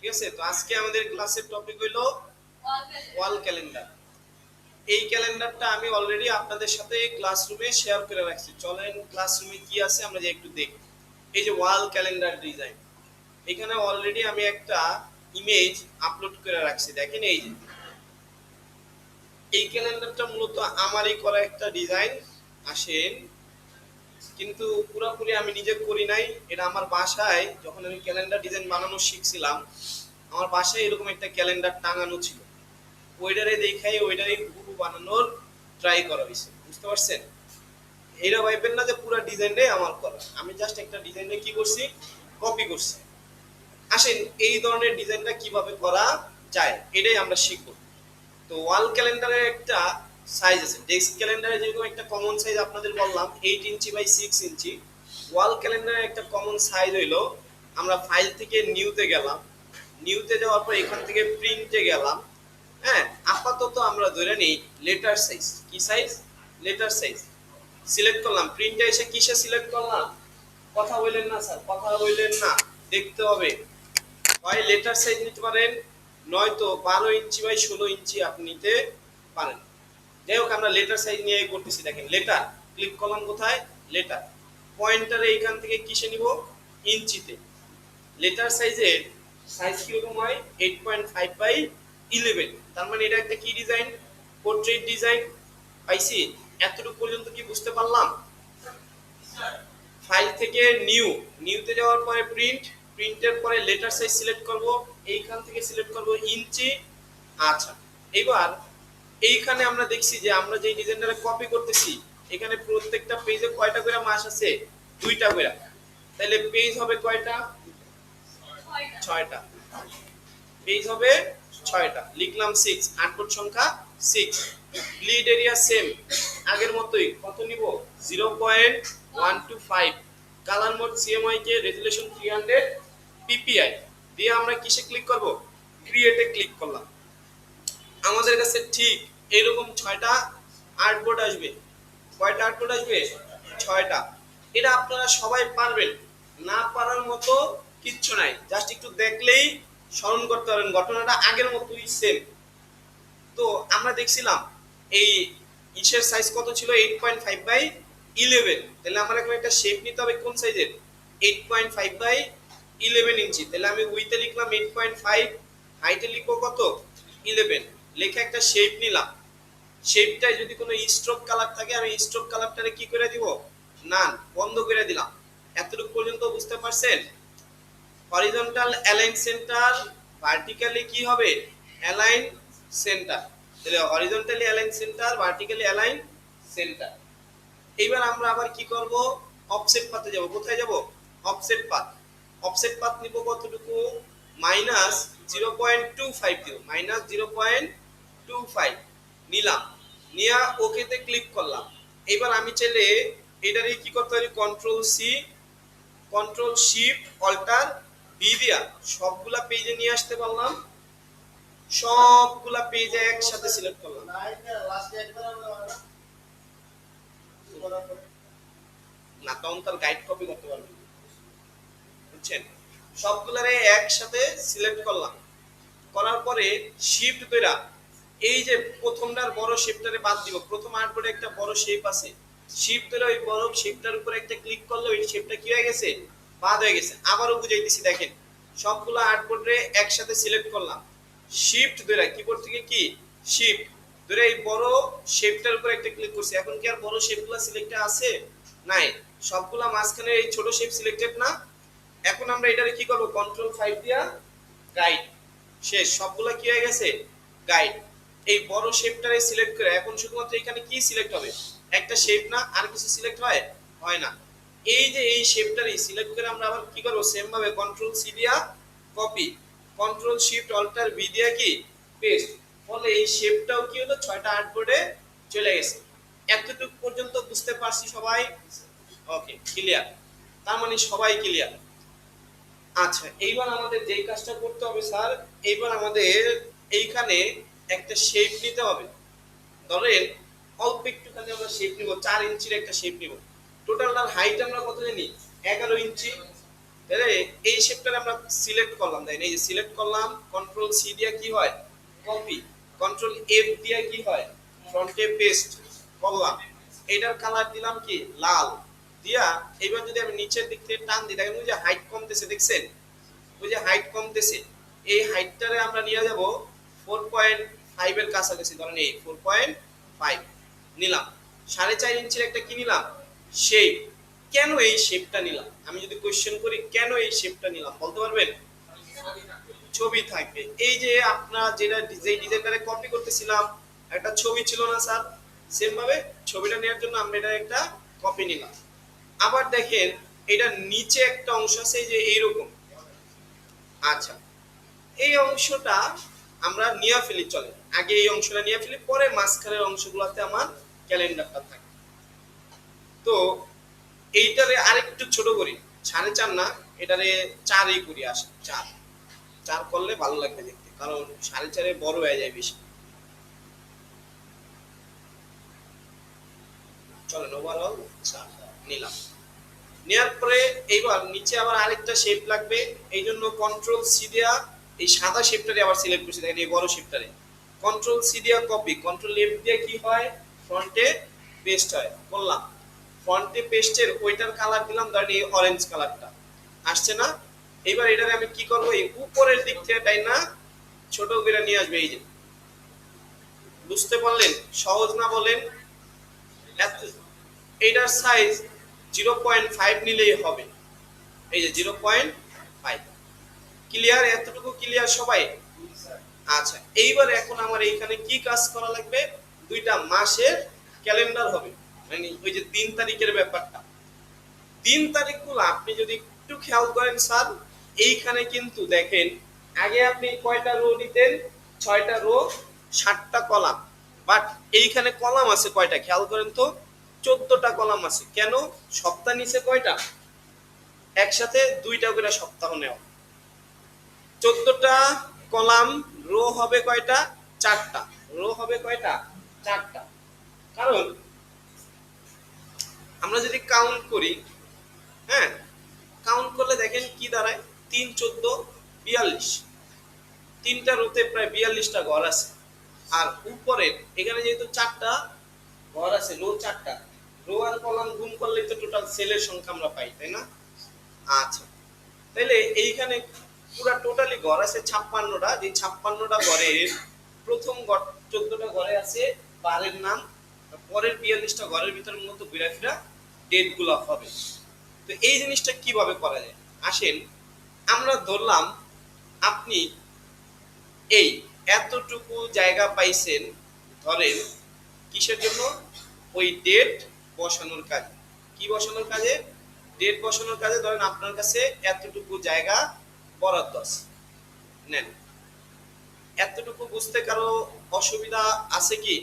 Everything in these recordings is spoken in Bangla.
ঠিক আছে? তো আজকে আমাদের ক্লাসের টপিক হইলো ওয়াল ক্যালেন্ডার। এই ক্যালেন্ডারটা আমি অলরেডি আপনাদের সাথে ক্লাসরুমে শেয়ার করে রাখছি। চলেন ক্লাসরুমে কি আছে আমরা যে একটু দেখি। এই যে ওয়াল ক্যালেন্ডার ডিজাইন, এখানে অলরেডি আমি একটা ইমেজ আপলোড করে রাখছি। দেখেন এই যে এই ক্যালেন্ডারটা মূলত আমারই করা একটা ডিজাইন আসেন, কিন্তু পুরোপুরি আমি নিজে করি নাই। এটা আমার বাসায় যখন আমি ক্যালেন্ডার ডিজাইন বানানো শিখছিলাম, আমার বাসায় এরকম একটা ক্যালেন্ডার টাঙানো ছিল। ওইটারে দেখাই ওইটারে হুবহু বানানোর ট্রাই করা হয়েছে। বুঝতে পারছেন? এইটা ভাইবেন না যে পুরো ডিজাইনটাই আমার করা। আমি জাস্ট একটা ডিজাইনে কি করছি, কপি করছি। আসেন এই ধরনের ডিজাইনটা কিভাবে করা যায় এটাই আমরা শিখব। তো ওয়াল ক্যালেন্ডারের একটা সাইজ আছে। ডেস্ক ক্যালেন্ডারে যেরকম একটা কমন সাইজ আপনাদের বললাম 8 ইঞ্চি বাই 6 ইঞ্চি, ওয়াল ক্যালেন্ডারের একটা কমন সাইজ হইলো, আমরা ফাইল থেকে নিউতে গেলাম, নিউতে যাওয়ার পর এখান থেকে প্রিন্টে গেলাম। হ্যাঁ, আপাতত আমরা ধরে নিই লেটার সাইজ। কি সাইজ? লেটার সাইজ সিলেক্ট করলাম। প্রিন্টে এসে কিসে সিলেক্ট করলাম? কথা বললেন না স্যার, কথা বললেন না, দেখতে হবে। হয় লেটার সাইজ নিতে পারেন, নয়তো 12 ইঞ্চি বাই 16 ইঞ্চি আপনি নিতে পারেন। যাই হোক আমরা লেটার সাইজ নিয়ে করতেছি। দেখেন লেটার ক্লিক করলাম, কোথায়? লেটার। পয়েন্টারে এইখান থেকে কিসে নিব? ইঞ্চিতে। লেটার সাইজের সাইজ কিরকম হয়? 8.5 বাই 11। তার মানে এটা একটা কি ডিজাইন? Portrait design. পাইছি? এতটুকু পর্যন্ত কি বুঝতে পারলাম? ফাইল থেকে নিউ, নিউতে যাওয়ার পরে প্রিন্ট, প্রিন্টের পরে লেটার সাইজ সিলেক্ট করব, এইখান থেকে সিলেক্ট করব ইঞ্চি। আচ্ছা, এবার এইখানে আমরা দেখছি যে আমরা যে ডিজাইনটা কপি করতেছি, এখানে প্রত্যেকটা পেজে কয়টা করে মাস আছে? 2টা করে। তাহলে পেজ হবে কয়টা? 6টা। পেজ হবে 6টা। লিখলাম 6, 8 কোট সংখ্যা 6। গ্লিড এরিয়া সেম আগের মতোই। কত নিব? 0.125। কালার মোড সিএমআই কে রেজোলিউশন 300 পিপিআই দিয়ে আমরা কিসে ক্লিক করব? ক্রিয়েটে ক্লিক করলাম। আমাদের কাছে ঠিক এরকম 6টা আর্টবোর্ড আসবে। কয়টা আর্টবোর্ড আসবে? 6টা। এটা আপনারা সবাই পারবেন, না পারার মতো কিচ্ছু নাই। জাস্ট একটু দেখলেই স্মরণ করতে পারবেন, ঘটনাটা আগের মতোই সেম। তো আমরা দেখছিলাম এই ইসের সাইজ কত ছিল? 8.5 বাই 11। তাহলে আমার এখন একটা শেপ নিতে হবে কোন সাইজের? 8.5 বাই 11 ইঞ্চি। তাহলে আমি উইথে লিখলাম 8.5, হাইটে লিখবো কত? 11। লেখা একটা শেপ নিলাম। শেপটায় যদি কোনো স্ট্রোক কালার থাকে, আমি স্ট্রোক কালারটারে কি করে দিব? না, বন্ধ করে দিলাম। এতটুকু পর্যন্ত বুঝতে পারছেন? হরিজন্টাল অ্যালাইন সেন্টার, ভার্টিক্যালি কি হবে? Align centre. তাহলে horizontally align centre, vertically align centre. এইবার আমরা আবার কি করব? অফসেট পাতে যাব। কোথায় যাব? অফসেট পাত। অফসেট পাত নিব কতটুকু? -0.25 দিব। -0.25 নিলাম। নিয়া ওকেতে ক্লিক করলাম। এবার আমি চাইলে এটারে কি করতে পারি? Control C, control shift alt B দিয়া সবগুলা পেজে নিয়ে আসতে পারলাম। সবগুলা পেজে একসাথে সিলেক্ট করলাম। না, তখন তার গাইড কপি করতে পারবেন, বুঝছেন? সবগুলারে একসাথে সিলেক্ট করলাম। করার পরে শিফট ধরে এই যে প্রথমটার বড় শেপটারে বাদ দিব। প্রথম আর্টবোর্ডে একটা বড় শেপ আছে, শিফট ধরে ওই বড় শেপটার উপরে একটা ক্লিক করলে ওই শেপটা কি হয়ে গেছে? বাদ হয়ে গেছে। আবারও বুঝাইতেছি, দেখেন সবগুলো আর্টবোর্ডে একসাথে সিলেক্ট করলাম। শিফট ধরে কিবোর্ড থেকে কি শিফট ধরে এই বড় শেপটার উপরে একটা ক্লিক করছি। এখন কি আর বড় শেপগুলো সিলেক্ট আছে? নাই, সবগুলা মাঝখানে এই ছোট শেপ সিলেক্টেড না। এখন আমরা এটারে কি করব? কন্ট্রোল 5 দিয়া গাইড। শেষ, সবগুলা কি হয়ে গেছে? গাইড। এই বড় শেপটারে সিলেক্ট করে এখন শুধুমাত্র এখানে কি সিলেক্ট হবে? একটা শেপ না, আর কিছু সিলেক্ট হয়? হয় না। এই যে এই শেপটারে সিলেক্ট করে আমরা আবার কি করব? সেম ভাবে কন্ট্রোল সি দিয়া copy, control shift alt V দিয়া কি পেস্ট। ফলে এই শেপটাও কি হলো? 6টা আর্টবোর্ডে চলে গেছে। এতটুকু পর্যন্ত বুঝতে পারছি সবাই? ওকে, ক্লিয়ার। তার মানে সবাই ক্লিয়ার। আচ্ছা, এইবার আমাদের যেই কাজটা করতে হবে স্যার, এইবার আমাদের এইখানে একটা শেপ নিতে হবে। ধরেন অল্প একটুখানি আমরা শেপ নিব, 4 ইঞ্চির একটা শেপ নিব। টোটালটার হাইট আমরা কত জানি? 11 ইঞ্চি। তাহলে এই শেপটা আমরা সিলেক্ট করলাম, তাই না? এই যে সিলেক্ট করলাম, কন্ট্রোল সি দিয়ে কি হয় কপি, কন্ট্রোল এফ দিয়ে কি হয় ফ্রন্টে পেস্ট করলাম। এটার কালার দিলাম কি লাল দিয়া। এবার যদি আমি নিচের দিক থেকে টান দিই, দেখেন ওই যে হাইট কমতেছে, দেখছেন ওই যে হাইট কমতেছে, এই হাইটটারে আমরা নিয়ে যাব 4.5 এর কাছাকাছি, ধরেন এই 4.5 নিলাম। 4.5 ইঞ্চির একটা কি নিলাম শেপ। কেন এই শেপটা নিলাম? আমি যদি কোশ্চেন করি কেন এই শেপটা নিলাম, বলতে পারবেন? ছবি থাকবে। এই যে আপনার যেটা যেই ডিজাইনটারে কপি করতেছিলাম একটা ছবি ছিল না স্যার, সেম ভাবে ছবিটা নেওয়ার জন্য আমরা এটা একটা কপি নিলাম। আবার দেখেন এটা নিচে একটা অংশ আছে যে এইরকম, আচ্ছা এই অংশটা আমরা নিয়ে ফেলি, চলে আগে এই অংশটা নিয়ে ফেলি, পরে মাঝখানের অংশগুলোতে আমার ক্যালেন্ডারটা থাকে। তো এইটারে আরেকটু ছোট করি, 4.5 না, এটারে 4ই করি, আসে 4, 4 করলে ভালো লাগবে দেখতে, কারণ 4.5 বড় হয়ে যায় বেশি। চলেন ওভারঅল 4 নিলাম। নেওয়ার পরে এইবার নিচে আবার আরেকটা শেপ লাগবে, এই জন্য কন্ট্রোল সি দিয়া এই সাদা শেপটারে আবার সিলেক্ট করছি, দেখেন এই বড় শেপটারে কন্ট্রোল সি দিয়া কপি, কন্ট্রোল এফ দিয়ে কি হয় ফ্রন্টে পেস্ট হয়, বললাম ফ্রন্টে পেস্টের ওইটার কালার দিলাম, ধরেন এই অরেঞ্জ কালারটা আসছে না। এবার এটারে আমি কি করব, এই উপরের দিক থেকে তাই না ছোট করে নিয়ে আসবে, এই যে বুঝতে পারলেন? সহজ না বলেন? এইটার সাইজ 0.5 নিলেই হবে, এই যে 0.5। ক্লিয়ার? এতটুকু ক্লিয়ার সবাই? আচ্ছা এইবার এখন আমার এইখানে কি কাজ করা লাগবে, দুইটা মাসের ক্যালেন্ডার হবে, মানে ওই যে 3 তারিখের ব্যাপারটা। 3 তারিখগুলো আপনি যদি একটু খেয়াল করেন স্যার, এইখানে কিন্তু দেখেন আগে আপনি কয়টা রো নিতেন, 6টা রো 7টা কলাম, বাট এইখানে কলাম আছে কয়টা খেয়াল করেন তো, 14টা কলাম আছে। কেন? সপ্তাহ নিচে কয়টা, একসাথে 2টা করে সপ্তাহ নেওয়া। 14টা কলাম, রো হবে কয়টা, 4টা, রো হবে কয়টা, 4টা। কারণ আমরা যদি কাউন্ট করি, হ্যাঁ কাউন্ট করলে দেখেন কি দাঁড়ায়, 3 14 42, 3টা রোতে প্রায় 42টা ঘর আছে। আর উপরে এখানে যেহেতু 4টা ঘর আছে, রো 4টা, রো আর কলাম গুণ করলে তো টোটাল সেলের সংখ্যা আমরা পাই, তাই না? আচ্ছা তাহলে এইখানে পুরা টোটালি ঘর আছে 56টা, যে 56টা ঘরের প্রথম ঘর 14টা ঘরে আছে বারের নাম, পরের 42টা ঘরের ভিতরে মূলত ঘোরাফেরা ডেট গুলো হবে। তো এই জিনিসটা কিভাবে করা যায়, আসেন আমরা ধরলাম আপনি এই এতটুকু জায়গা পাইছেন, ধরেন কিসের জন্য, ওই ডেট বসানোর কাজে। কি বসানোর কাজে? ডেট বসানোর কাজে। ধরেন আপনার কাছে এতটুকু জায়গা বরাদ্দ আছে, নেন। এতটুকু বুঝতে কারো অসুবিধা আছে কি?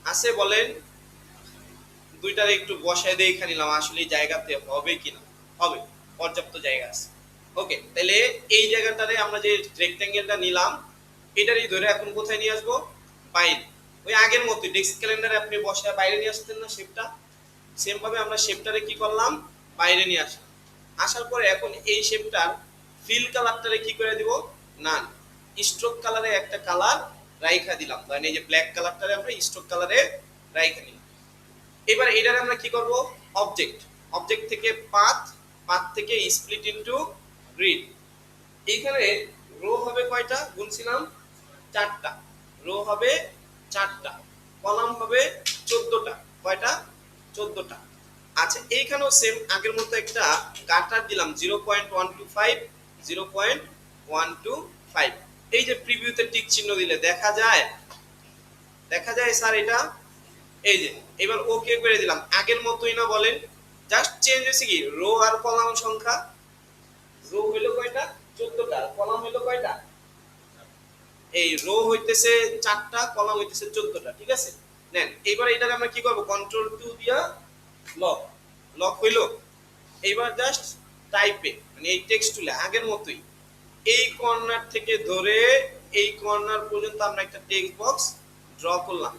আছে বলেন? দুইটারে একটু বসায় দিয়ে এখানে নিলাম, আসলে এই জায়গাতে হবে কিনা, হবে, পর্যাপ্ত জায়গা আছে। ওকে, তাহলে এই জায়গাটারে আমরা যে রেক্ট্যাঙ্গেলটা নিলাম এটারই ধরে এখন কোথায় নিয়ে আসবো, বাইরে। ওই আগের মতো ডেস্ক ক্যালেন্ডারে আপনি বসায় বাইরে নিয়ে আসতেন না শেপটা, সেম ভাবে আমরা শেপটারে কি করলাম, বাইরে নিয়ে আসলাম। আসার পরে এখন এই শেপটার ফিল কালারটারে কি করে দিব, না স্ট্রোক কালারে একটা কালার রাইখা দিলাম, ধরেন এই যে ব্ল্যাক কালারটারে আমরা স্ট্রোক কালারে রাইখা নিলাম। এবার এটারে আমরা কি করব, অবজেক্ট, অবজেক্ট থেকে পাথ, পাথ থেকে স্প্লিট ইনটু গ্রিড। এইখানে রো হবে কয়টা, গুনছিলাম 4টা, রো হবে 4টা, কলাম হবে 14টা, কয়টা, 14টা। আচ্ছা এইখানেও সেম আগের মতো একটা কাটার দিলাম 0.125, 0.125। এই যে প্রিভিউতে টিক চিহ্ন দিলে দেখা যায়, দেখা যায় স্যার এটা, এই যে এবার ওকে করে দিলাম, আগের মতোই না বলেন, জাস্ট চেঞ্জ হয়েছে কি রো আর কলাম সংখ্যা। রো হইলো কয়টা, 14টা, কলাম হইলো কয়টা, এই রো হইতেছে 4টা, কলাম হইতেছে 14টা, ঠিক আছে। নেন এবার এটাকে আমরা কি করব, কন্ট্রোল 2 দিয়া লক, লক হইলো। এইবার জাস্ট টাইপে মানে এই টেক্সট টুলে আগের মতোই এই কর্নার থেকে ধরে এই কর্নার পর্যন্ত আমরা একটা টেক্সট বক্স ড্র করলাম।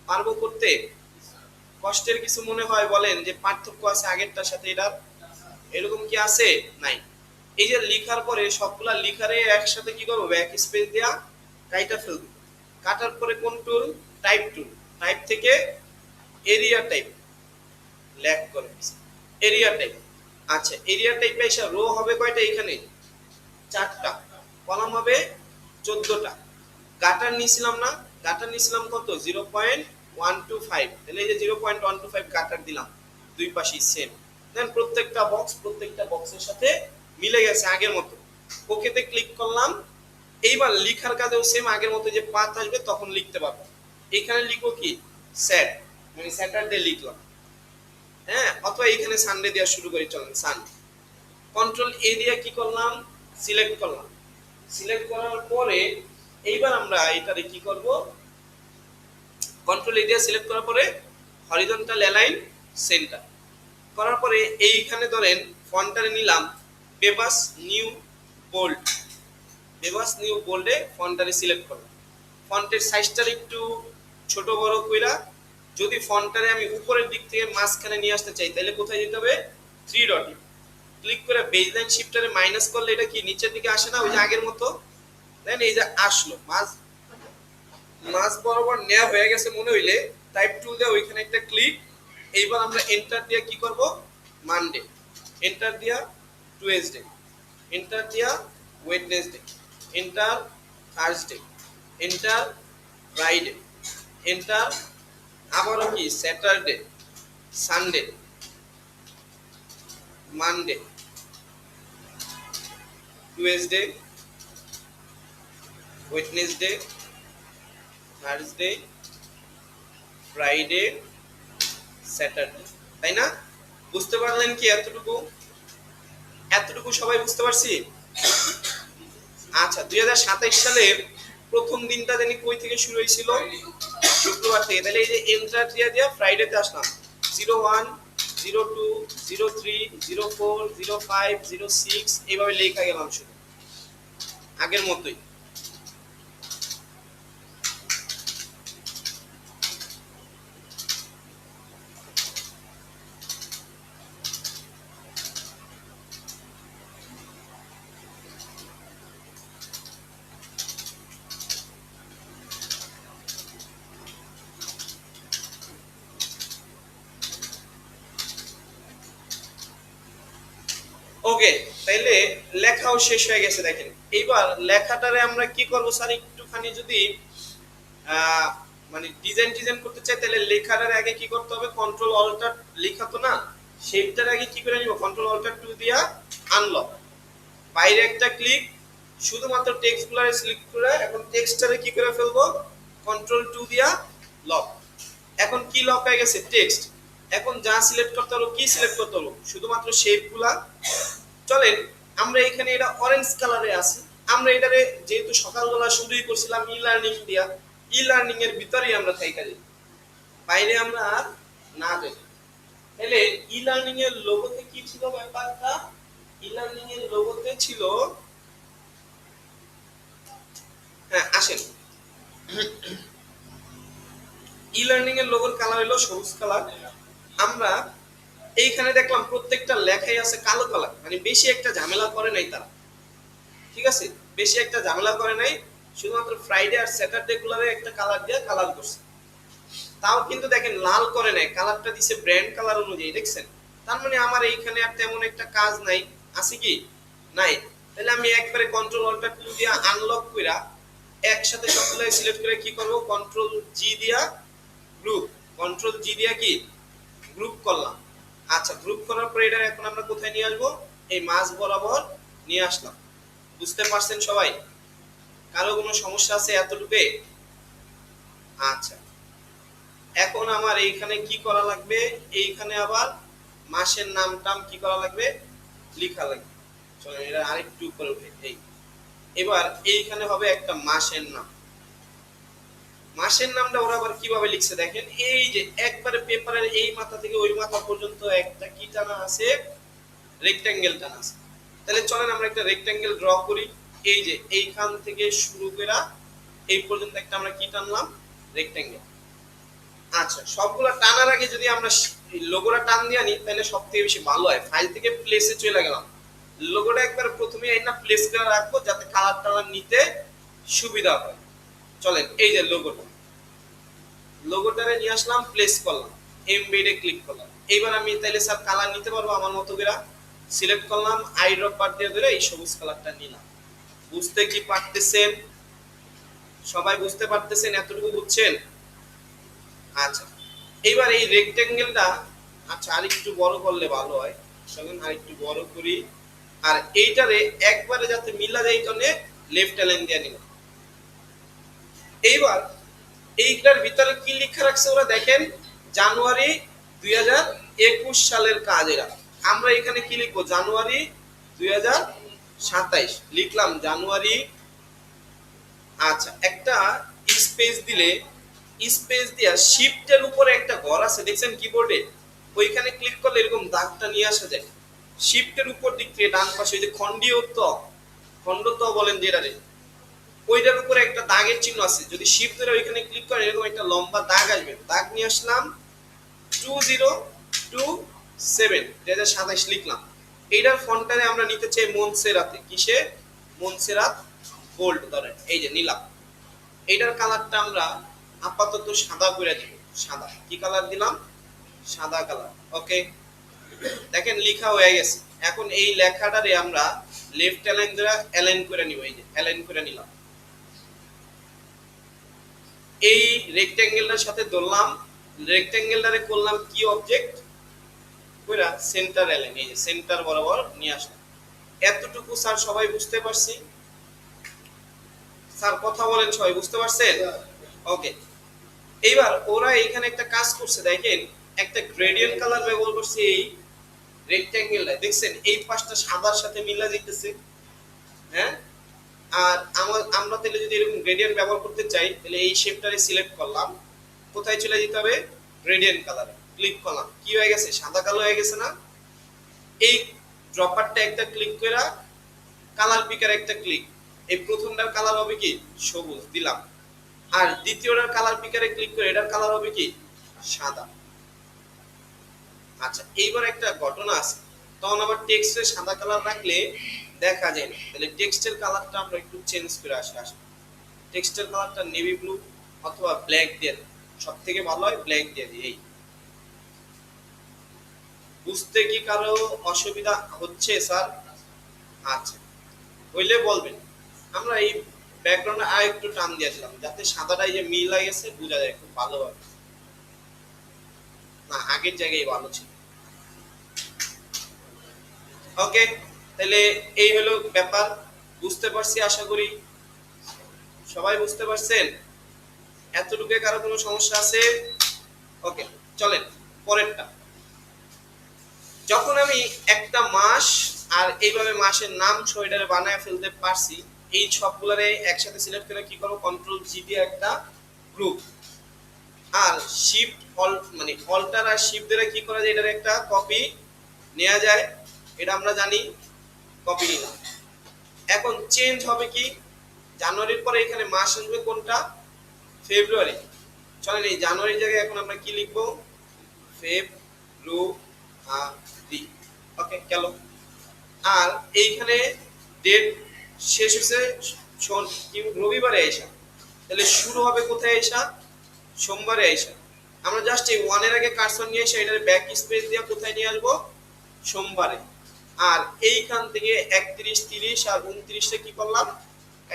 পারবো করতে? কষ্টের কিছু মনে হয় বলেন, যে পার্থক্য আছে আগেরটার সাথে এটার? এরকম কি আছে? নাই। এই যে লিখার পরে সবগুলা লিখারে একসাথে কি করবো, ব্যাক স্পেস দেয়া কাইটা ফেলবো। কাটার পরে কোন টুল? Type tool. টাইপ থেকে এরিয়া টাইপ ল্যাগ করে এরিয়া টাইপ। আচ্ছা, এরিয়া টাইপে এসে রো হবে কয়টা? এখানে 4টা, কলাম হবে 14টা। গাটার নিছিলাম না? গাটার নিছিলাম কত? 0.125। তাহলে এই যে 0.125 গাটার দিলাম, দুই পাশেই সেম। দেন প্রত্যেকটা বক্সের সাথে মিলে গেছে আগের মতো। ওকেতে ক্লিক করলাম। এইবার লিখার কাজেও সেম আগের মতো, যে পাথ আসবে তখন লিখতে পারবো। এখানে লিখো কি? স্যাট, মানে স্যাটারডে লিখলাম। হ্যাঁ, অথবা এখানে সানডে দেওয়া শুরু করি। চলেন সান, কন্ট্রোল এ দিয়ে কি করলাম? সিলেক্ট করলাম। সিলেক্ট করার পরে এইবার আমরা এটারে কি করব? কন্ট্রোল এ দিয়ে সিলেক্ট করার পরে হরিজন্টাল অ্যালাইন সেন্টার করার পরে এইখানে ধরেন ফন্টটারে নিলাম পেপাস নিউ বোল্ড। পেপাস নিউ বোল্ডে ফন্টটারে সিলেক্ট করলাম। ফন্টের সাইজটার একটু ছোট বড় কইরা, যদি ফন্টটারে আমি উপরের দিক থেকে মাঝখানে নিয়ে আসতে চাই তাহলে কোথায় যেতে হবে? 3 ডটে ক্লিক করে বেজলাইন শিফটারে মাইনাস করলে এটা কি নিচের দিকে আসে না? ওই যে আগের মতো। দেন এই যে আসলো মাঝ বরাবর নেওয়া হয়ে গেছে মনে হইলে টাইপ টুল দিয়ে ওইখানে একটা ক্লিক। এইবার আমরা এন্টার দিয়ে কি করব? মানডে, এন্টার দিয়া টুয়েসডে, এন্টার দিয়া Wednesday, enter Thursday, enter Friday, enter আবারও কি Saturday, Sunday, Monday, Tuesday, Wednesday, Thursday, Friday, Saturday. তাই না? বুঝতে পারলেন কি এতটুকু? এতটুকু সবাই বুঝতে পারছি? আচ্ছা, 2027 সালে প্রথম দিনটা জানি কই থেকে শুরু হয়েছিল? শুক্রবার থেকে। তাহলে এই যে এন্টার দিয়া ফ্রাইডেতে আসলাম। 01, 02, 03, 04, 05, 06 এইভাবে লেখা গেলাম শুধু আগের মতোই। ওকে, তাইলে লেখাও শেষ হয়ে গেছে। দেখেন এইবার লেখাটারে আমরা কি করব স্যার? একটুখানি যদি মানে ডিজাইন করতে চাই তাহলে লেখাটার আগে কি করতে হবে? কন্ট্রোল অল্টার, লেখা তো না, শেপটার আগে কি করে নিব? কন্ট্রোল অল্টার 2 দিয়া আনলক, বাইরে একটা ক্লিক, শুধুমাত্র টেক্সট গুলারে সিলেক্ট করে এখন টেক্সটারে কি করে ফেলবো? কন্ট্রোল 2 দিয়া লক। এখন কি লক হয়ে গেছে? টেক্সট। এখন যা সিলেক্ট করতে হলো, কি সিলেক্ট করতে হলো? শুধুমাত্র শেপগুলা। চলেন আমরা এখানে এটা অরেঞ্জ কালারে আছে, আমরা এটারে যেহেতু সকালবেলা শুরুই করছিলাম ই লার্নিং দিয়া, ই লার্নিং এর ভিতরেই আমরা থাইকা যাই, বাইরে আমরা আর না যাই। তাহলে ই লার্নিং এর লোগোতে কি ছিল ব্যাপারটা? ই লার্নিং এর লোগোতে ছিল, হ্যাঁ আসেন, ই লার্নিং এর লোগোর কালার হলো সবুজ কালার। আমরা এইখানে দেখলাম প্রত্যেকটা লেখাই আছে কালো কালার, মানে বেশি একটা ঝামেলা করে নাই তারা। ঠিক আছে, বেশি একটা ঝামেলা করে নাই, শুধুমাত্র ফ্রাইডে আর স্যাটারডে গুলারে একটা কালার দিয়ে কালার করছে। তাও কিন্তু দেখেন লাল করে নাই, কালারটা দিছে ব্র্যান্ড কালার অনুযায়ী, দেখছেন? তার মানে আমার এইখানে আর তেমন একটা কাজ নাই, আছে কি? নাই। তাহলে আমি একবারে কন্ট্রোল অল্টার 2 দিয়া আনলক কইরা একসাথে সবগুলো সিলেক্ট করে কি করব? কন্ট্রোল জি দিয়া গ্রুপ, কন্ট্রোল জি দিয়া কি গ্রুপ করলাম। আচ্ছা, গ্রুপ করার পরে এটা এখন আমরা কোথায় নিয়ে আসবো? এই মাঝ বরাবর নিয়ে আসলাম। বুঝতে পারছেন সবাই? কারো কোনো সমস্যা আছে এতটুকু? আচ্ছা, এখন আমার এইখানে কি করা লাগবে? এইখানে আবার মাসের নাম টাম কি করা লাগবে? লেখা লাগবে। চলো এটা আরেকটু উপরে উঠে। এই এবার এইখানে হবে একটা মাসের নাম। মাসের নামটা ওরা আবার কিভাবে লিখছে দেখেন, এই যে একবারে পেপারের এই মাথা থেকে ওই মাথা পর্যন্ত একটা কি টানা আছে? রেক্ট্যাঙ্গেল টানা আছে। তাহলে চলেন আমরা একটা রেক্ট্যাঙ্গেল ড্র করি। এই যে এইখান থেকে শুরু করে এই পর্যন্ত একটা আমরা কি টানলাম? রেক্ট্যাঙ্গেল। আচ্ছা, সবগুলা টানার আগে যদি আমরা লোগোটা টান দিয়ে নিই তাহলে সবথেকে বেশি ভালো হয়। ফাইল থেকে প্লেসে চলে গেলাম, লোগোটা একবার প্রথমে এই না প্লেস করে রাখবো যাতে কালার টালার নিতে সুবিধা হয়। চলেন এই যে লোগোটারে নিয়ে আসলাম, প্লেস করলাম, এমবেডে ক্লিক করলাম। এইবার আমি তাইলে স্যার কালার নিতে পারবো আমার মতো করে। সিলেক্ট করলাম, আই ড্রপ বার দিয়ে ধরে এই সবুজ কালারটা নিলাম। বুঝতে কি পারতেছেন? সবাই বুঝতে পারতেছেন? এতটুকু বুঝছেন? আচ্ছা, এইবার এই রেক্টেঙ্গেলটা আচ্ছা আরেকটু বড় করলে ভালো হয়। চলুন আরেকটু বড় করি। আর এইটারে একবারে যাতে মিলা যায় জন্য লেফট অ্যালাইন দিয়ে নিলাম। এইবার এইটার ভিতরে কি লেখা রাখছে ওরা দেখেন, জানুয়ারি 2021 সালের কাজ এরা। আমরা এখানে কি লিখবো? জানুয়ারি 2027 লিখলাম জানুয়ারি। আচ্ছা, একটা স্পেস দিলে, স্পেস দিয়া শিফটের উপরে একটা ঘর আছে দেখছেন কিবোর্ডে, ওইখানে ক্লিক করলে এরকম দাগটা নিয়ে আসা যায়। শিফটের উপর দিক থেকে ডান পাশে ওই যে খণ্ডত্ব বলেন যেটারে, ওইটার উপরে একটা দাগের চিহ্ন আছে। যদি শিফট ধরে ওইখানে ক্লিক করেন এরকম একটা লম্বা দাগ আসবে। দাগ নিয়ে আসলাম 2027 লিখলাম। এইটার ফন্টটারে আমরা নিতে চাই মনসেরাতে। কিসে? মনসেরাত বোল্ড ধরেন, এই যে নিলাম। এইটার কালারটা আমরা আপাতত সাদা করে দিব। সাদা কি কালার দিলাম? সাদা কালার। ওকে, দেখেন লেখা হয়ে গেছে। এখন এই লেখাটারে আমরা লেফট অ্যালাইন দ্বারা অ্যালাইন করে নিব। এই যে অ্যালাইন করে নিলাম। এই রেক্টেঙ্গেলটার সাথে ধরলাম, রেক্টেঙ্গেলটারে করলাম কি অবজেক্ট কইরা সেন্টার অ্যালাইন, এই যে সেন্টার বরাবর নিয়ে আসলাম। এতটুকু স্যার সবাই বুঝতে পারছি? স্যার কথা বলেন, সবাই বুঝতে পারছেন? ওকে, এইবার ওরা এখানে একটা কাজ করছে দেখেন, একটা গ্রেডিয়েন্ট কালার ব্যবহার করছে এই রেক্টেঙ্গেলটা। দেখছেন এই পাশটা সাদার সাথে মিলা যাইতেছে। হ্যাঁ, আর আমরা তাহলে যদি এরকম গ্রেডিয়েন্ট ব্যবহার করতে চাই তাহলে এই শেপটারে সিলেক্ট করলাম, কোথায় চলে যেতে হবে? গ্রেডিয়েন্ট কালার ক্লিক করলাম। কি হয়ে গেছে? সাদা কালো হয়ে গেছে না? এই ড্রপারটা একটা ক্লিক করে কালার পিকার একটা ক্লিক, এই প্রথমটার কালার হবে কি? সবুজ দিলাম। আর দ্বিতীয়টার কালার পিকারে ক্লিক করে এটার কালার হবে কি? সাদা। আচ্ছা, এইবার একটা ঘটনা আছে, তখন আবার টেক্সটে সাদা কালার রাখলে দেখা যায় না। তাহলে টেক্সটের কালারটা আমরা একটু চেঞ্জ করে আসি। টেক্সটের কালারটা নেভি ব্লু অথবা ব্ল্যাক দিয়ে, সব থেকে ভালো হয় ব্ল্যাক দিয়ে দিই। এই বুঝতে কি কারো অসুবিধা হচ্ছে স্যার? আচ্ছা, হইলে বলবেন। আমরা এই ব্যাকগ্রাউন্ডে আর একটু টান দিয়ে দিলাম যাতে সাদাটা এই যে মিল হয়ে গেছে বোঝা যায় খুব ভালোভাবে। না, আগের জায়গায় ভালো ছিল। ওকে, তাহলে এই হলো ব্যাপার। বুঝতে পারছি আশা করি। সবাই বুঝতে পারছেন? এতটুকু কারো কোনো সমস্যা আছে? ওকে, চলেন পরেরটা। যখন আমি একটা মাস আর এইভাবে মাসের নাম সহ এটারে বানায় ফেলতে পারছি, এই সবগুলারে একসাথে সিলেক্ট করে কি করব? কন্ট্রোল জি দিয়ে একটা গ্রুপ, আর শিফট মানে অল্টার আর শিফট দিয়ে কি করা যায়? এটার একটা কপি নেওয়া যায়, এটা আমরা জানি। কপি নিলাম। এখন চেঞ্জ হবে কি? জানুয়ারির পরে এখানে মাস আসবে কোনটা? ফেব্রুয়ারি। চলেন এই জানুয়ারির জায়গায় এখন আমরা কি লিখবো? ফেব্রুয়ারি। ওকে, গেল। আর এইখানে ডেট শেষ হয়েছে রবিবারে আইসা, তাহলে শুরু হবে কোথায় আইসা? সোমবারে আইসা। আমরা জাস্ট এই ওয়ানের আগে কার্সর নিয়ে এসে এটার ব্যাক স্পেস দিয়ে কোথায় নিয়ে আসবো? সোমবারে। আর এইখান থেকে 31, 30 আর 29টা কি করলাম?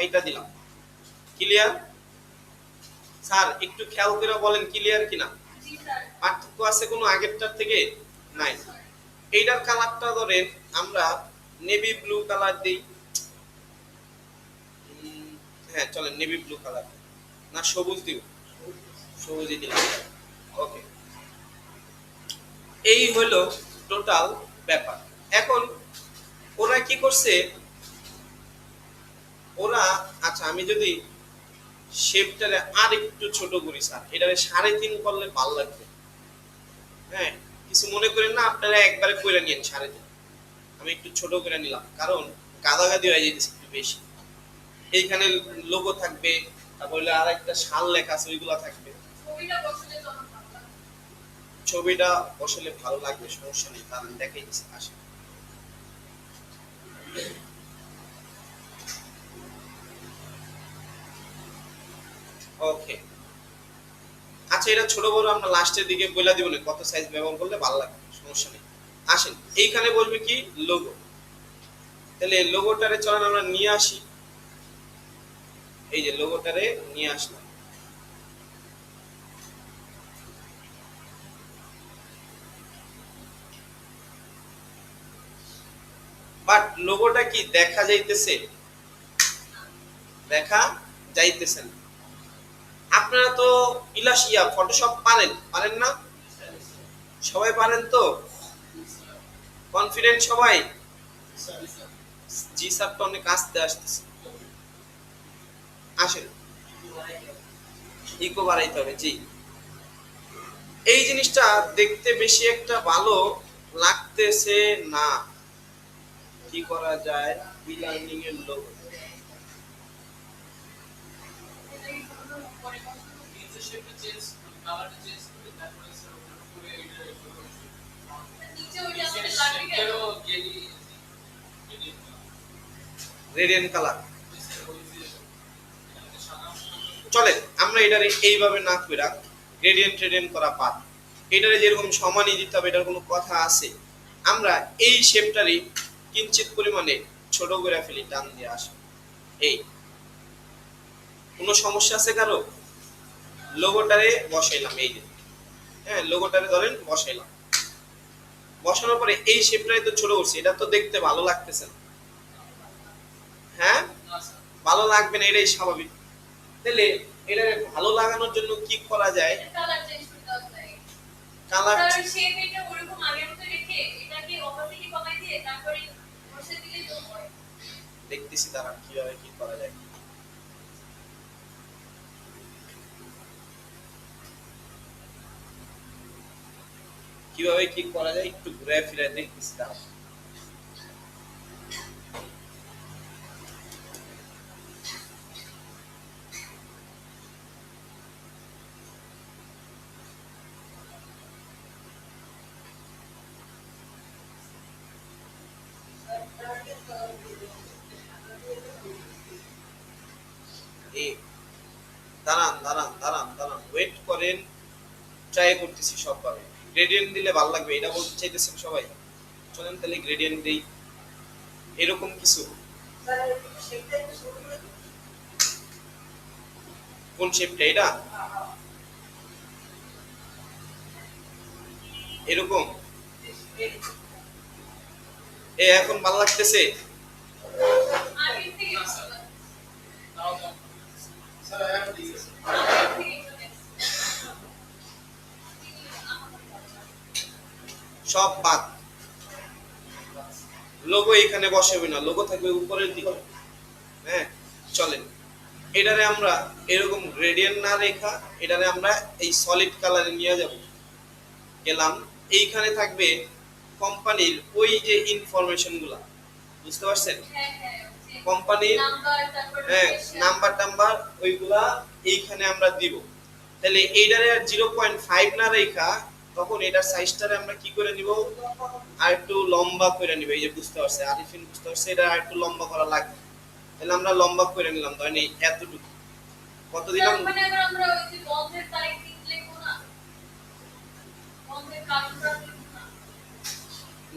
এইটা দিলাম। ক্লিয়ার? স্যার একটু খেয়াল করে বলেন ক্লিয়ার কিনা? পার্থক্য আছে কোনো আগেরটার থেকে? নাই। এইটার কালারটা ধরেন আমরা নেভি ব্লু কালার দিই। হ্যাঁ চলেন নেভি ব্লু কালার, না সবুজ দিব? সবুজই দিলাম। ওকে, এই হলো টোটাল ব্যাপার। এখন ওরা কি করছে? ওরা আচ্ছা, আমি যদি শেপটারে আর একটু ছোট করি স্যার, এটারে 3.5 করলে ভালো লাগবে। হ্যাঁ, কিছু মনে করেন না, আপনারা একবারে করে নিন 3.5। আমি একটু ছোট করে নিলাম কারণ গাদাগাদি হয়ে যেতেছে একটু বেশি। এইখানে লোগো থাকবে, তারপরে আর একটা সাল লেখা আছে ওইগুলা থাকবে। ছবিটা বসালে ভালো লাগবে, সমস্যা নেই, তাহলে দেখাই দিচ্ছি, আসেন। ওকে, আচ্ছা এটা ছোট বড় আমরা লাস্টের দিকে বলে দিব না, কত সাইজ ব্যবহার করলে ভালো লাগবে, সমস্যা নেই। আসেন, এইখানে বলবে কি লোগো, তাহলে লোগোটারে চলেন আমরা নিয়ে আসি, এই যে লোগোটারে নিয়ে আসলাম। বাট লোগোটা কি দেখা যাইতেছে? দেখা যাইতেছে না। আপনারা তো ইলাস্ট্রেটর ফটোশপ পারেন, পারেন না? সবাই পারেন তো? কনফিডেন্ট সবাই? জি স্যার, তো অনেক আস্তে আসতেছে। আসেন, ইকো বাড়াইতে হবে, জি। এই জিনিসটা দেখতে বেশি একটা ভালো লাগতেছে না, কি করা যায়? ই লার্নিং এর লোগো, রেডিয়েন্ট কালার চলে। আমরা এটারে এইভাবে না কইরা গ্রেডিয়েন্ট ট্রেডিয়েন্ট করা পার, এটারে যেরকম সমানই দিতে হবে এটার কোনো কথা আছে? আমরা এই শেপটারই কিঞ্চিত পরিমাণে ছোট করে ফেলি, টান দিয়ে আসে। এই কোনো সমস্যা আছে কারো? লোগোটারে বসাইলাম, এই যে, হ্যাঁ লোগোটারে ধরেন বসাইলাম, বসানোর পরে এই শেপটারে তো ছোট করছি, এটা তো দেখতে ভালো লাগতেছে না, হ্যাঁ ভালো লাগবে না, এটাই স্বাভাবিক। তাহলে এটা ভালো লাগানোর জন্য কি করা যায়? কালার চেঞ্জ করতে হবে। কালার শেপ এটা ওরকম আগের মতো রেখে এটাকে অপাসিটি কমাই দিয়ে তারপরে বসে দিলে তো হয়। দেখতেছি দাঁড়ান কিভাবে কি করা যায়। কিভাবে কি করা যায় একটু ঘুরে ফিরে দেখতেছি দাঁড়ান। দাঁড়ান দাঁড়ান দাঁড়ান দাঁড়ান, ওয়েট করেন, ট্রাই করতেছি সবভাবে। গ্রেডিয়েন্ট দিলে ভালো লাগবে এটা বলতে চাইতেছেন সবাই? চলেন তাহলে গ্রেডিয়েন্ট দেই, এরকম কিছু। কোন শেপটা এটা? এরকম এ এখন ভালো লাগতেছে? সব বাদ, লোগো এখানে বসাবে না, লোগো থাকবে উপরের দিকে, হ্যাঁ চলেন। এটারে আমরা এরকম গ্রেডিয়েন্ট না রেখা এটারে আমরা এই সলিড কালারে নিয়ে যাব, গেলাম। এইখানে থাকবে কোম্পানির ওই যে ইনফরমেশন গুলা, বুঝতে পারছেন? কোম্পানির হ্যাঁ নাম্বার টাম্বার ওইগুলা এইখানে আমরা দিব। তাহলে এইটারে আর 0.5 না রেখা তখন এটার সাইজটারে আমরা কি করে নিব, আর একটু লম্বা করে নিব। এই যে বুঝতে পারছে আরিফিন, বুঝতে পারছে এটা আর একটু লম্বা করা লাগবে। তাহলে আমরা লম্বা করে নিলাম, ধরেন এই এতটুকু। কত দিলাম? মানে আবার আমরা ওই যে বন্ধের তারিখ লিখবো না, বন্ধের কার্যটা লিখবো না,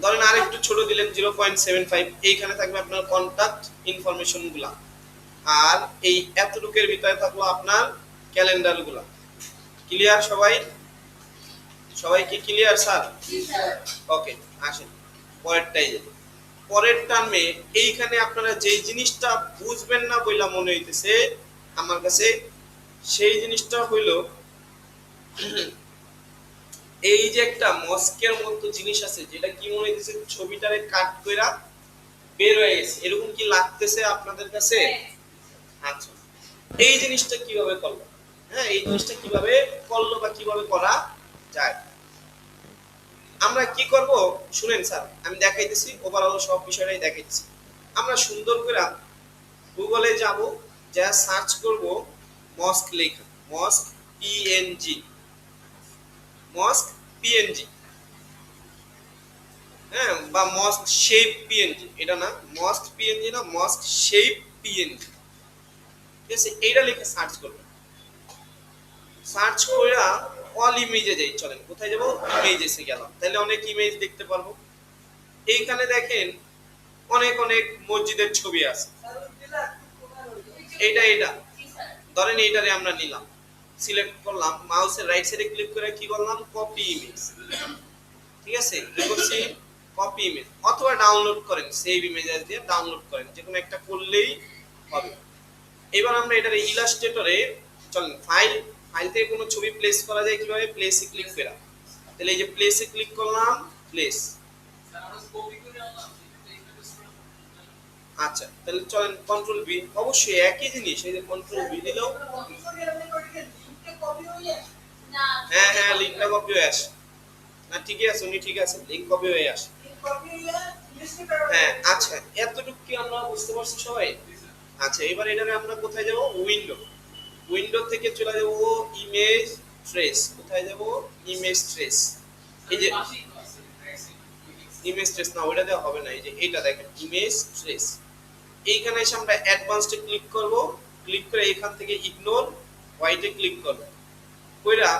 ধরেন আর একটু ছোট দিলেন 0.75। এইখানে থাকবে আপনার কন্টাক্ট ইনফরমেশন গুলা, আর এই এতটুকুর ভিতরে থাকলো আপনার ক্যালেন্ডার গুলা। ক্লিয়ার সবাই? সবাই কি ক্লিয়ার স্যার? জি স্যার। ওকে, আসেন পরেরটাই যাই। পরের টার্মে এইখানে আপনারা যেই জিনিসটা বুঝবেন না বইলা মনে হইতেছে আমার কাছে, সেই জিনিসটা হইল এই যে একটা মস্কের মতো জিনিস আছে, যেটা কি মনে হইতেছে ছবিটারে কাট কইরা বের হয়ে গেছে, এরকম কি লাগতেছে আপনাদের কাছে? আচ্ছা, এই জিনিসটা কিভাবে করব? হ্যাঁ এই জিনিসটা কিভাবে করলো বা কিভাবে করা যায়? আমরা কি করব শুনেন স্যার, আমি দেখাইতেছি, ওভারঅল সব বিষয়টাই দেখাইতেছি। আমরা সুন্দর করে গুগলে যাব, যা সার্চ করব মস্ক লেখা, মস্ক PNG, মস্ক পিএনজি, হ্যাঁ, বা মস্ট শেপ পিএনজি, এটা না মস্ট পিএনজি না, মস্ট শেপ পিএনজি, ঠিক আছে, এইটা লিখে সার্চ করবেন। সার্চ করে অল ইমেজে যাই, চলেন কোথায় যাব, ইমেজেসে গেলাম, তাহলে অনেক ইমেজ দেখতে পারবো। এইখানে দেখেন অনেক অনেক মসজিদের ছবি আছে, এইটা ধরেন এইটারে আমরা নিলাম, সিলেক্ট করলাম, মাউসের রাইট সাইডে ক্লিক করে কি করলাম, কপি ইমেজ, ঠিক আছে, কি করছি, কপি ইমেজ, অথবা ডাউনলোড করেন, সেভ ইমেজ অ্যাজ দিয়ে ডাউনলোড করেন, যে কোনো একটা করলেই হবে। এবার আমরা এটারে ইলাস্ট্রেটরে, চলেন ফাইল থেকে কোনো ছবি প্লেস করা যায় কিভাবে, প্লেসে ক্লিক করে, তাহলে এই যে প্লেসে ক্লিক করলাম, প্লেস, আচ্ছা তাহলে চলেন কন্ট্রোল ভি, অবশ্যই একই জিনিস, এই যে কন্ট্রোল ভি দিলেও, হ্যাঁ হ্যাঁ লিঙ্কটা কপি হয়ে আসে, না ঠিকই আছে, উনি ঠিক আছে, লিঙ্ক কপি হয়ে আসে, হ্যাঁ আচ্ছা এতটুকু কি আমরা বুঝতে পারছি সবাই? আচ্ছা এবার এটারে আমরা কোথায় যাব, উইন্ডো, উইন্ডো থেকে চলে যাব ইমেজ ট্রেস, কোথায় যাব, ইমেজ ট্রেস, এই যে ইমেজ ট্রেস না, ওইটা দেওয়া হবে না, এই যে এইটা দেখেন ইমেজ ট্রেস, এইখানে এসে আমরা অ্যাডভান্সডে ক্লিক করব, ক্লিক করে এখান থেকে ইগনোর হোয়াইটে ক্লিক করব, কইরা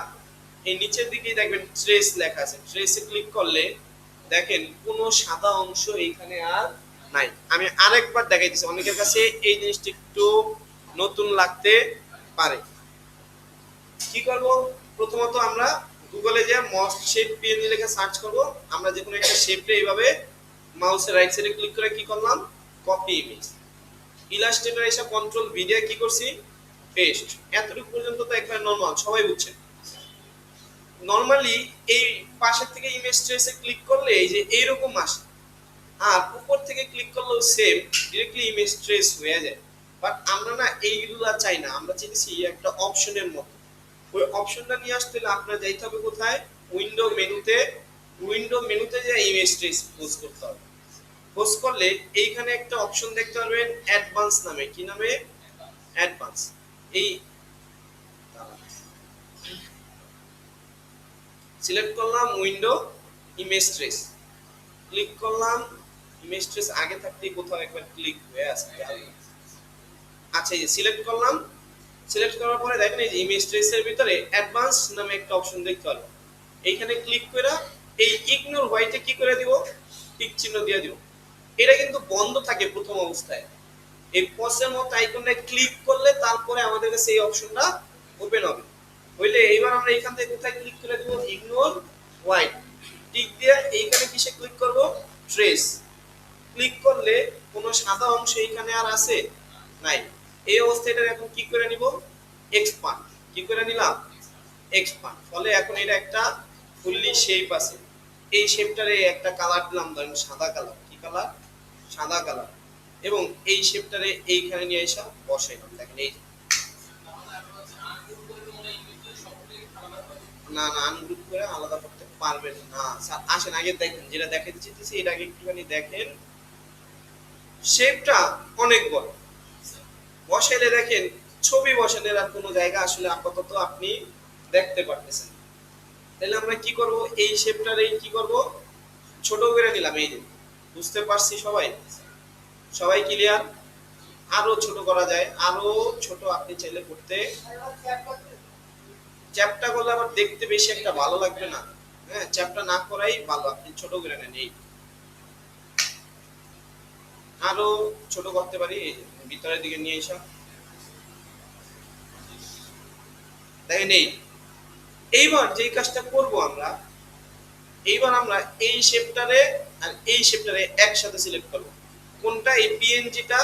এই নিচের দিকে দেখবেন ট্রেস লেখা আছে, ট্রেসে ক্লিক করলে দেখেন কোনো সাদা অংশ এইখানে আর নাই। আমি আরেকবার দেখাই দিচ্ছি, অনেকের কাছে এই জিনিসটা একটু নতুন লাগতে পারে। কি করব, প্রথমত আমরা গুগলে যে মস্ট শেপ পিএনজি লিখে সার্চ করব, আমরা যে কোনো একটা শেপে এইভাবে মাউসের রাইট সাইডে ক্লিক করে কি করলাম, কপি ইমেজ, ইলাস্ট্রেটর এসে কন্ট্রোল ভি দিয়ে কি করছি, পেস্ট, এতটুকু পর্যন্ত তো একবার নরমাল, সবাই বুঝছে। নরমালি এই পাশের থেকে ইমেজ ট্রেসে ক্লিক করলে এই যে এইরকম আসে, আর উপর থেকে ক্লিক করলেও সেম ডিরেক্টলি ইমেজ ট্রেস হয়ে যায়, বাট আমরা না এইগুলা চাই না, আমরা চাইছি একটা অপশনের মতো, ওই অপশনটা নিয়ে আসতে হলে আপনার যাইতে হবে কোথায়, উইন্ডো মেনুতে, উইন্ডো মেনুতে যে ইমেজ ট্রেস পোজ করতে হবে, পোজ করলে এইখানে একটা অপশন দেখতে পারবেন অ্যাডভান্স নামে, কি নামে, অ্যাডভান্স, এই সিলেক্ট করলাম উইন্ডো ইমেজ ট্রেস, ক্লিক করলাম, ইমেজ ট্রেস আগে থাকতেই কোথাও একবার ক্লিক হয়ে আসে, আচ্ছা এই যে সিলেক্ট করলাম, সিলেক্ট করার পরে দেখেন এই যে ইমেজ ট্রেসের ভিতরে অ্যাডভান্স নামে একটা অপশন দেখতে পারবেন, এইখানে ক্লিক করে এই ইগনোর হোয়াইটে কি করে দিব, টিক চিহ্ন দিয়ে দিব, এটা কিন্তু বন্ধ থাকে প্রথম অবস্থায়, এই পজের মতো আইকনটা ক্লিক করলে তারপরে আমাদের কাছে এই অপশনটা ওপেন হবে, হইলে এইবার আমরা এখান থেকে কোথায় ক্লিক করে দিব, ইগনোর হোয়াইট, টিক দিয়ে এইখানে কিসে ক্লিক করব, ট্রেস, ক্লিক করলে কোনো সাদা অংশ এইখানে আর আছে নাই, এই অবস্থায় এটা এখন কি করে নিব, এক্সপান্ড, কি করে নিলাম, এক্সপান্ড, ফলে এখন এটা একটা ফুললি শেপ আছে, এই শেপটারে একটা কালার দিলাম, ধরেন সাদা কালার, কি কালার, সাদা কালার, এবং এই শেপটারে এইখানে নিয়ে এসে বসাইলাম, দেখেন এই, না না আনগ্রুপ করে আলাদা করতে পারবেন না, আসেন আগে দেখেন, যেটা দেখাতে চাইতেছি এটা আগে একটুখানি দেখেন, শেপটা অনেক বড়, বসাইলে দেখেন ছবি বসানোর আর কোনো জায়গা আসলে আপাতত আপনি দেখতে পারতেছেন, তাহলে আমরা কি করব, এই শেপটার এই কি করব, ছোট করে নিলাম, এই যে বুঝতে পারছি সবাই, সবাই ক্লিয়ার, আরো ছোট করা যায়, আরো ছোট আপনি চাইলে করতে, চ্যাপটা করলে আবার দেখতে বেশি একটা ভালো লাগবে না, হ্যাঁ চ্যাপটা না করাই ভালো, আপনি ছোট করে নেন, এই আরো ছোট করতে পারি, ভিতরের দিকে নিয়ে এসা, দেখেন এই, এইবার যে কাজটা করব আমরা, এইবার আমরা এই শেপটারে আর এই শেপটারে একসাথে সিলেক্ট করব, কোনটা, এই পিএনজিটা,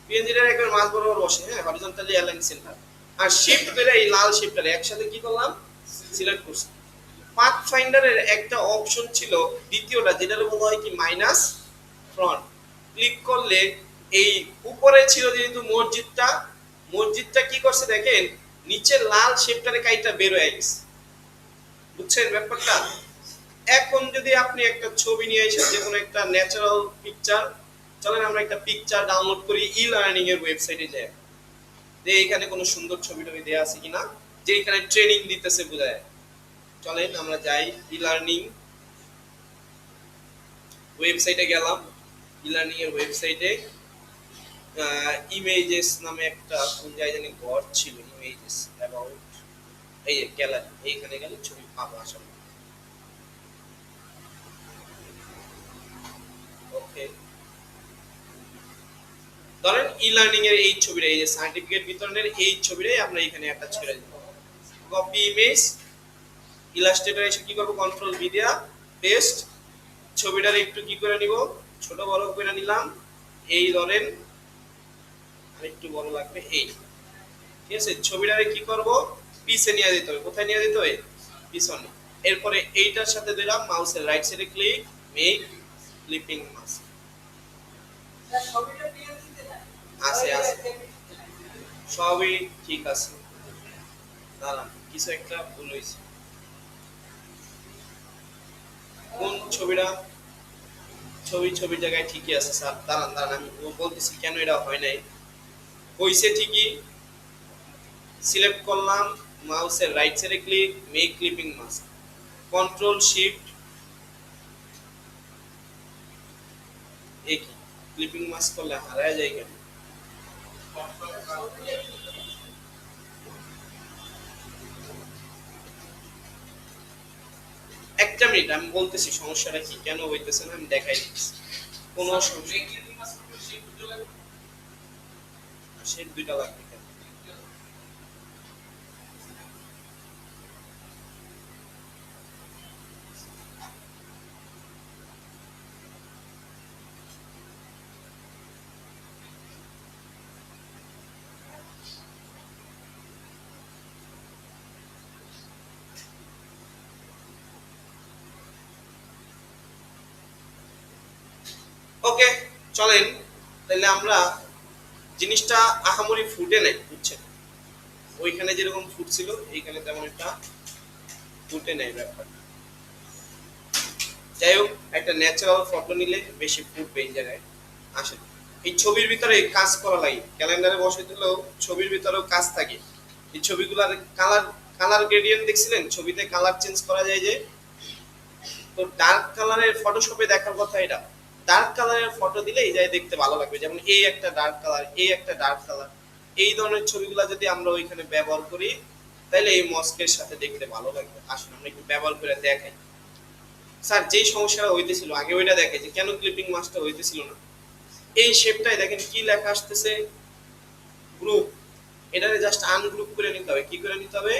পিএনজিটার একবার মাঝ বরাবর বসে, হ্যাঁ হরিজন্টালি অ্যালাইন সেন্টার, আর শিফট ধরে এই লাল শিফটারে একসাথে কি করলাম, সিলেক্ট করছি। পাথ ফাইন্ডারের একটা অপশন ছিল দ্বিতীয়টা, যেটার বলা হয় কি মাইনাস ফ্রন্ট, ক্লিক করলে এই উপরে ছিল যেহেতু মসজিদটা, মসজিদটা কি করছে দেখেন, নিচে লাল শেপটারে কাইটা বের হয়ে গেছে, বুঝছেন ব্যাপারটা। এখন যদি আপনি একটা ছবি নিয়ে এসে যে কোনো একটা ন্যাচারাল পিকচার, চলেন আমরা একটা পিকচার ডাউনলোড করি ই লার্নিং এর ওয়েবসাইটে যাই, যে এখানে কোনো সুন্দর ছবি টবি দেয়া আছে কিনা, যে এখানে ট্রেনিং দিতেছে বোঝায়, চলেন আমরা যাই ই লার্নিং ওয়েবসাইটে গেলাম। ই লার্নিং এর ওয়েবসাইটে ইমেজেস নামে একটা কোন জায়গায় জানি ঘর ছিল, ইমেজেস অ্যাবাউট, এই যে গ্যালারি, এইখানে গেলে ছবি পাবো আসলে। ওকে, ধরেন ই লার্নিং এর এই ছবিটা, এই যে সার্টিফিকেট বিতরণের এই ছবিটাই আমরা এখানে একটা ছেড়ে দিব। কপি ইমেজ, ইলাস্ট্রেটর এসে কি করব, কন্ট্রোল ভি দিয়া পেস্ট, ছবিটার একটু কি করে নিব, ছোট বড় করে নিলাম। এই ধরেন আরেকটু বড় লাগবে, এই ঠিক আছে। ছবিটারে কি করব, পিছে নিয়ে যেতে হবে। কোথায় নিয়ে যেতে হবে, পিছনে। এরপরে এইটার সাথে দিলাম মাউসের রাইট সাইডে ক্লিক, মেক ক্লিপিং মাস্ক। আছে আছে, সবই ঠিক আছে। দাঁড়ান, কিছু একটা ভুল হয়েছে। কোন ছবিটা, ছবির জায়গায় ঠিকই আছে স্যার। দাঁড়ান দাঁড়ান, আমি বলতেছি কেন এটা হয় নাই। হইছে ঠিকই, সিলেক্ট করলাম, মাউসের রাইট সাইডে click, make clipping mask, control shift, এই কি ক্লিপিং মাস্ক করলে হারায় যায় কেন? একটা মিনিট, আমি বলতেছি সমস্যাটা কি, কেন হইতেছে না আমি দেখাই দিচ্ছি। কোন সমস্যা, শেপ দুইটা লাগবে কেন? ওকে, চলেন তাহলে আমরা জিনিসটা আহামরি ফুটে নাই, বুঝছেন? ওইখানে যেরকম ফুটছিল এইখানে তেমন একটা ফুটে নাই ব্যাপার। যাই হোক, একটা ন্যাচারাল ফটো নিলে বেশি ফুটবে এই জায়গায়। আসেন, এই ছবির ভিতরে কাজ করা লাগে, ক্যালেন্ডারে বসে দিলেও ছবির ভিতরেও কাজ থাকে। এই ছবিগুলোর কালার, কালার গ্রেডিয়েন্ট দেখছিলেন, ছবিতে কালার চেঞ্জ করা যায় যে। তো ডার্ক কালারের ফটোশপে দেখার কথা এটা। ডার্ক কালারের ফটো দিলে এই জায়গায় দেখতে ভালো লাগবে, যেমন এই একটা ডার্ক কালার, এই একটা ডার্ক কালার। এই ধরনের ছবিগুলো যদি আমরা ওইখানে ব্যবহার করি তাহলে এই মস্কের সাথে দেখতে ভালো লাগবে। আসুন আমরা একটু ব্যবহার করে দেখাই। স্যার যেই সমস্যাটা হইতেছিল আগে ওইটা দেখাই যে কেন ক্লিপিং মাস্কটা হইতেছিল না। এই শেপটাই দেখেন কি লেখা আসতেছে, গ্রুপ। এটারে জাস্ট আনগ্রুপ করে নিতে হবে। কি করে নিতে হবে,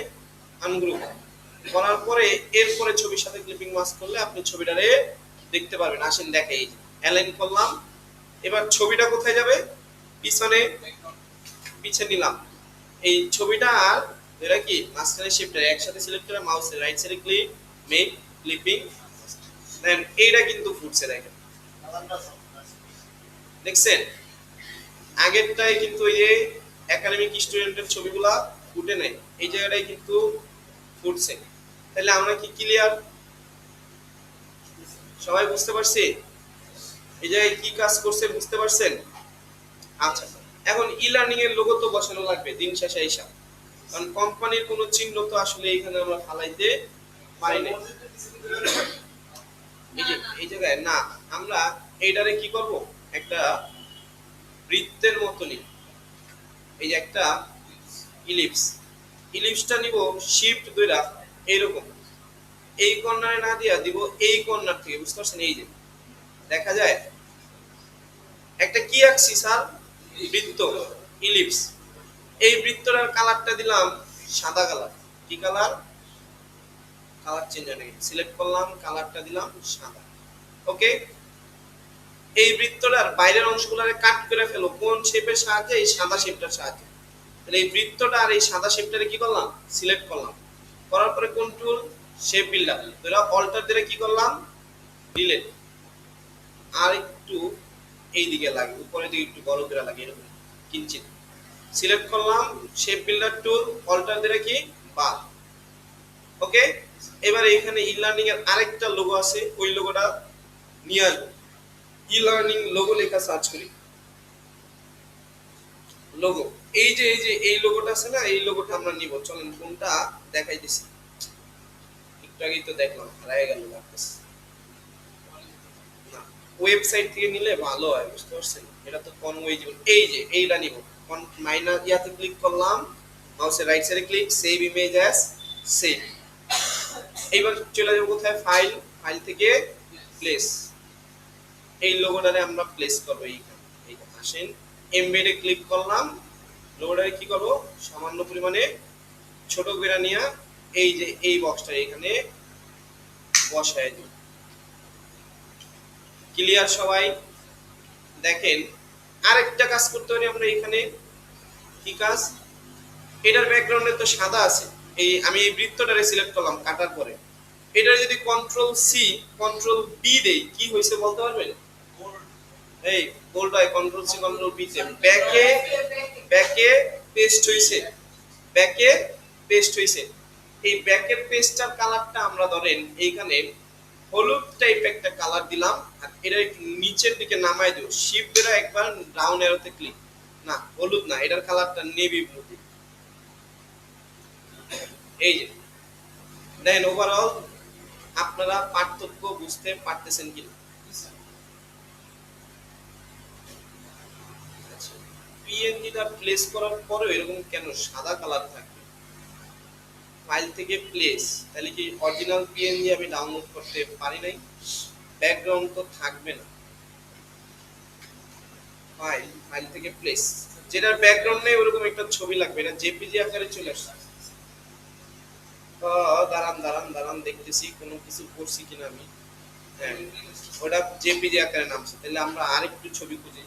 আনগ্রুপ করার পরে এরপরে ছবির সাথে ক্লিপিং মাস্ক করলে আপনি ছবিটারে দেখতে পারবেন। আসেন দেখাই, অ্যালাইন করলাম। এবার ছবিটা কোথায় যাবে, পিছনে, পিছে নিলাম এই ছবিটা। আর এটা কি মাঝখানে শিফট একসাথে সিলেক্ট করে মাউসের রাইট সাইডে ক্লিক, মেক ক্লিপিং, দেন এইটা কিন্তু ফুটছে দেখেন, দেখছেন? আগেরটাই কিন্তু ওই যে একাডেমিক স্টুডেন্টের ছবিগুলা ফুটে নাই, এই জায়গাটাই কিন্তু ফুটছে। তাহলে আমরা কি ক্লিয়ার, সবাই বুঝতে পারছি এই জায়গায় কি কাজ করছে, বুঝতে পারছেন? আচ্ছা, এখন ই লার্নিং এর লোগো তো বসানো লাগবে দিন শেষে হিসাব, কারণ কোম্পানির কোনো চিহ্ন তো আসলে এখানে আমরা ফালাইতে পারি না। এই যে এই জায়গায় না, আমরা এইটারে কি করব, একটা বৃত্তের মতো নিই। এই যে একটা ইলিপস, ইলিপসটা নিব শিফট ধইরা এইরকম, এই কর্নারে না দিয়া দিব এই কর্নার থেকে, বুঝতে পারছেন? এই যে দেখা যায় একটা কি আঁকছি স্যার, বৃত্ত, ইলিপস। এই বৃত্তটার কালারটা দিলাম সাদা কালার। কি কালার, কালার চেঞ্জ হয়ে গেছে, সিলেক্ট করলাম, কালারটা দিলাম সাদা। ওকে, এই বৃত্তটার বাইরের অংশগুলোরে কাট করে ফেলো কোন শেপের সাহায্যে, এই সাদা শেপটার সাহায্যে। তাহলে এই বৃত্তটা আর এই সাদা শেপটারে কি করলাম, সিলেক্ট করলাম, করার পরে কন্ট্রোল শেপ বিল্ডার ধরে অল্টার দিয়ে কি করলাম, ডিলিট। আর একটু এই দিকে লাগে, উপরের দিকে একটু বড় করে লাগে এরকম কিঞ্চিত, সিলেক্ট করলাম, শেপ বিল্ডার টুল, অল্টার দিয়ে কি বাদ। ওকে, এবারে এখানে ই লার্নিং এর আরেকটা লোগো আছে, ওই লোগোটা নিয়ে আসবো। ই লার্নিং লোগো লেখা সার্চ করি, লোগো, এই লোগোটা আছে না, এই লোগোটা আমরা নিব। চলেন কোনটা দেখাই দিছি, একটু একটু আগেই তো দেখলাম হারায় গেল লাগতেছে না ওয়েবসাইট থেকে নিলে ভালো হয় বুঝতে পারছেন এটা তো কনওয়েজেবল এই যে এইটা নিব মাইনাস ইয়াতে ক্লিক করলাম মাউসের রাইট সাইডে click save image as save এইবার চলে যাব কোথায় ফাইল ফাইল থেকে প্লেস এই লোগোটারে আমরা প্লেস করব এইখানে এইখানে আসেন এমবেডে ক্লিক করলাম লোগোটারে কি করব সামান্য পরিমাণে ছোট করে নিয়ে এই যে এই বক্সটা এখানে বসায় দিই ক্লিয়ার সবাই দেখেন আরেকটা কাজ করতে পারি আমরা এখানে কি কাজ এটার ব্যাকগ্রাউন্ডে তো সাদা আছে এই আমি এই বৃত্তটারে সিলেক্ট করলাম কাটার পরে এটা যদি কন্ট্রোল সি কন্ট্রোল বি দেই কি হইছে বলতে পারবেন এই বোল্ড হয় কন্ট্রোল সি কন্ট্রোল বি তে ব্যাকে পেস্ট হইছে ব্যাকে পেস্ট হইছে এই ব্যাকের পেস্টটার কালারটা আমরা ধরেন এইখানে হলুদ টাইপ একটা কালার দিলাম আর এটা একটু নিচের দিকে নামাই দেব শিফট ধরে একবার ডাউন অ্যারোতে ক্লিক না হলুদ না এটার কালারটা নেভি ব্লু দিই এই যে দেন ওভারঅল আপনারা পার্থক্য বুঝতে পারতেছেন কিনা পিএনজিটা প্লেস করার পরে এরকম কেন সাদা কালার থাকবে ফাইল থেকে প্লেস তাহলে কি অরিজিনাল পিএনজি আমি ডাউনলোড করতে পারি নাই ব্যাকগ্রাউন্ড তো থাকবে না ফাইল ফাইল থেকে প্লেস যেটার ব্যাকগ্রাউন্ড নেই ওরকম একটা ছবি লাগবে এটা জেপিজি আকারে চলে আসছে দাঁড়ান দাঁড়ান দাঁড়ান দেখতেছি কোনো কিছু করছি কিনা আমি হ্যাঁ ওটা জেপিজি আকারে নামছে তাহলে আমরা আরেকটু ছবি খুঁজি